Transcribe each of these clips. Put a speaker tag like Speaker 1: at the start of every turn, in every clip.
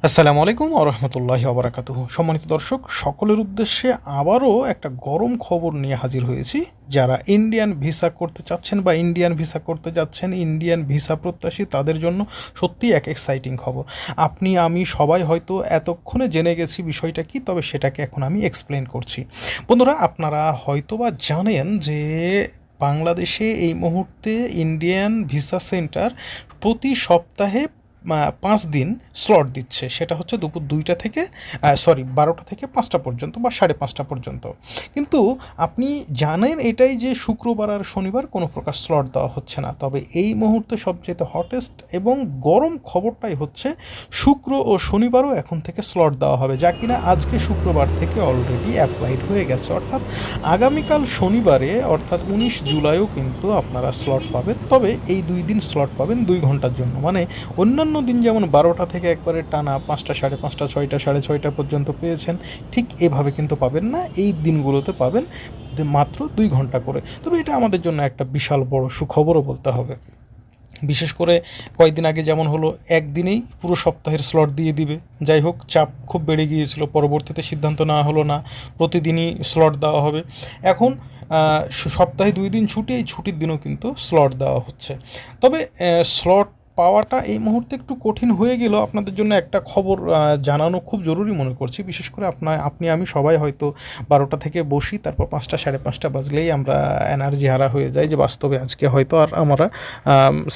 Speaker 1: আসসালামু আলাইকুম ওয়া রাহমাতুল্লাহি ওয়া বারাকাতুহু। সম্মানিত দর্শক, সকলের উদ্দেশ্যে আবারও একটা গরম খবর নিয়ে হাজির হয়েছি। যারা ইন্ডিয়ান ভিসা করতে চাচ্ছেন বা ইন্ডিয়ান ভিসা করতে যাচ্ছেন, ইন্ডিয়ান ভিসা প্রত্যাশী, তাদের জন্য সত্যিই এক এক্সাইটিং খবর। আপনি আমি সবাই হয়তো এতক্ষণে জেনে গেছি বিষয়টা কী, তবে সেটাকে এখন আমি এক্সপ্লেন করছি। বন্ধুরা, আপনারা হয়তোবা জানেন যে বাংলাদেশে এই মুহূর্তে ইন্ডিয়ান ভিসা সেন্টার প্রতি সপ্তাহে 5 দিন স্লট দিচ্ছে। সেটা হচ্ছে দুপুর 2টা থেকে 12টা থেকে 5টা পর্যন্ত বা 5:30 পর্যন্ত। কিন্তু আপনি জানেন এটাই যে শুক্রবার আর শনিবার কোনো প্রকার স্লট দেওয়া হচ্ছে না। তবে এই মুহূর্তে সবচেয়ে হটেস্ট এবং গরম খবরটাই হচ্ছে শুক্র ও শনিবারও এখন থেকে স্লট দেওয়া হবে, যা কিনা আজকে শুক্রবার থেকে অলরেডি অ্যাপ্লাইড হয়ে গেছে। অর্থাৎ আগামীকাল শনিবারে অর্থাৎ 19 জুলাইও কিন্তু আপনারা স্লট পাবেন। তবে এই 2 দিন স্লট পাবেন 2 ঘন্টার জন্য। মানে অন্যান্য দিন যেমন 12টা থেকে একবারে টানা 5টা, 5:30, 6টা, 6:30 পর্যন্ত পেয়েছেন, ঠিক এভাবে কিন্তু পাবেন না। এই দিনগুলোতে পাবেন মাত্র 2 ঘন্টা করে। তবে এটা আমাদের জন্য একটা বিশাল বড় সুখবরও বলতে হবে। বিশেষ করে কয়েকদিন আগে যেমন হলো, একদিনেই পুরো সপ্তাহের স্লট দিয়ে দিবে। যাই হোক, চাপ খুব বেড়ে গিয়েছিল, পরবর্তীতে সিদ্ধান্ত নেওয়া হলো না, প্রতিদিনই স্লট দেওয়া হবে। এখন সপ্তাহে 2 দিন ছুটি, এই ছুটির দিনও কিন্তু স্লট দেওয়া হচ্ছে। তবে স্লট পাওয়াটা এই মুহূর্তে একটু কঠিন হয়ে গেলেও আপনাদের জন্য একটা খবর জানানো খুব জরুরি মনে করছি। বিশেষ করে আপনি আমি সবাই হয়তো 12টা থেকে বসি, তারপর 5টা, 5:30 বাজলেই আমরা এনার্জি হারা হয়ে যাই যে বাস্তবে আজকে হয়তো আর আমরা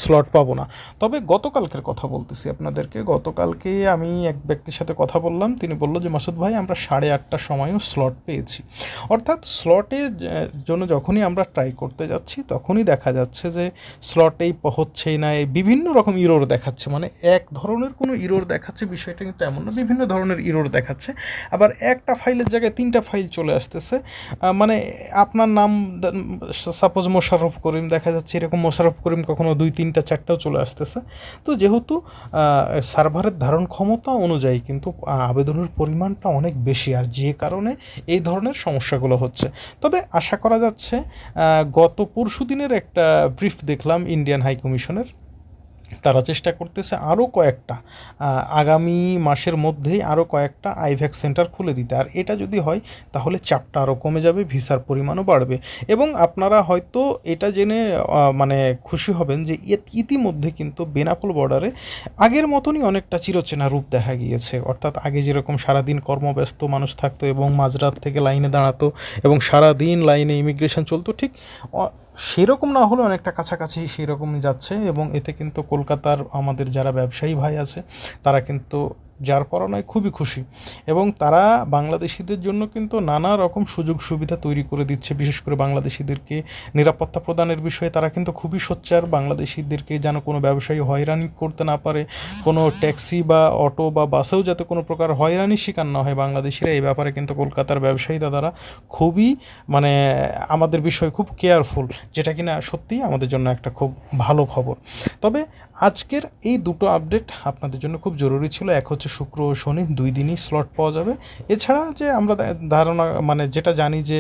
Speaker 1: স্লট পাবো না। তবে গতকালকের কথা বলতেছি আপনাদেরকে। গতকালকে আমি এক ব্যক্তির সাথে কথা বললাম, তিনি বলল যে মাসুদ ভাই, আমরা 8:30টার সময়ও স্লট পেয়েছি। অর্থাৎ স্লটের জন্য যখনই আমরা ট্রাই করতে যাচ্ছি, তখনই দেখা যাচ্ছে যে স্লটেই হচ্ছেই না, বিভিন্ন রকম ইরোর দেখাচ্ছে। মানে এক ধরনের কোনো ইরোর দেখাচ্ছে বিষয়টা কিন্তু এমন না, বিভিন্ন ধরনের ইরোর দেখাচ্ছে। আবার একটা ফাইলের জায়গায় 3টা ফাইল চলে আসতেছে। মানে আপনার নাম সাপোজ মোশাররফ করিম, দেখা যাচ্ছে এরকম মোশাররফ করিম কখনো 2, 3টা, 4টাও চলে আসতেছে। তো যেহেতু সার্ভারের ধারণ ক্ষমতা অনুযায়ী কিন্তু আবেদনের পরিমাণটা অনেক বেশি, আর যে কারণে এই ধরনের সমস্যাগুলো হচ্ছে। তবে আশা করা যাচ্ছে, গত পরশু দিনের একটা ব্রিফ দেখলাম ইন্ডিয়ান হাই কমিশনের, তারা চেষ্টা করতেছে আরও কয়েকটা আগামী মাসের মধ্যেই আরও কয়েকটা আইভ্যাক্স সেন্টার খুলে দিতে। আর এটা যদি হয় তাহলে চাপটা আরও কমে যাবে, ভিসার পরিমাণও বাড়বে। এবং আপনারা হয়তো এটা জেনে মানে খুশি হবেন যে ইতিমধ্যে কিন্তু বেনাপোল বর্ডারে আগের মতনই অনেকটা চিরচেনা রূপ দেখা গিয়েছে। অর্থাৎ আগে যেরকম সারাদিন কর্মব্যস্ত মানুষ থাকতো এবং মাঝরাত থেকে লাইনে দাঁড়াতো এবং সারাদিন লাইনে ইমিগ্রেশন চলতো, ঠিক সেরকম না হলে অনেকটা কাছাকাছি সেরকমই যাচ্ছে। এবং এতে কিন্তু কলকাতার আমাদের যারা ব্যবসায়ী ভাই আছে, তারা কিন্তু যার পরনায় খুবই খুশি। এবং তারা বাংলাদেশিদের জন্য কিন্তু নানা রকম সুযোগ সুবিধা তৈরি করে দিচ্ছে। বিশেষ করে বাংলাদেশিদেরকে নিরাপত্তা প্রদানের বিষয়ে তারা কিন্তু খুবই সোচ্চার। বাংলাদেশিদেরকে যেন কোনো ব্যবসায়ী হয়রানি করতে না পারে, কোনো ট্যাক্সি বা অটো বা বাসেও যাতে কোনো প্রকার হয়রানির শিকার না হয় বাংলাদেশিরা, এই ব্যাপারে কিন্তু কলকাতার ব্যবসায়ী দাদারা খুবই মানে আমাদের বিষয়ে খুব কেয়ারফুল, যেটা কিনা সত্যিই আমাদের জন্য একটা খুব ভালো খবর। তবে আজকের এই দুটো আপডেট আপনাদের জন্য খুব জরুরি ছিল। এক হচ্ছে শুক্র ও শনি 2 দিনই স্লট পাওয়া যাবে। এছাড়া যে আমরা ধারণা মানে যেটা জানি যে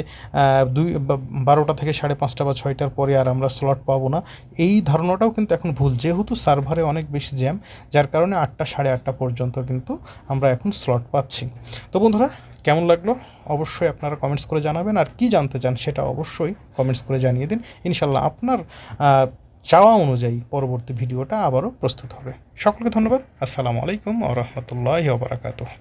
Speaker 1: 12টা থেকে 5:30 বা 6টার পরে আর আমরা স্লট পাবো না, এই ধারণাটাও কিন্তু এখন ভুল। যেহেতু সার্ভারে অনেক বেশি জ্যাম, যার কারণে 8টা, 8:30 পর্যন্ত কিন্তু আমরা এখন স্লট পাচ্ছি। তো বন্ধুরা, কেমন লাগলো অবশ্যই আপনারা কমেন্টস করে জানাবেন। আর কি জানতে চান সেটা অবশ্যই কমেন্টস করে জানিয়ে দিন। ইনশাল্লাহ আপনার চাওয়া অনুযায়ী পরবর্তী ভিডিওটা আবারও প্রস্তুত হবে। সকলকে ধন্যবাদ। আসসালামু আলাইকুম ওয়া রাহমাতুল্লাহি ওয়া বারাকাতুহু।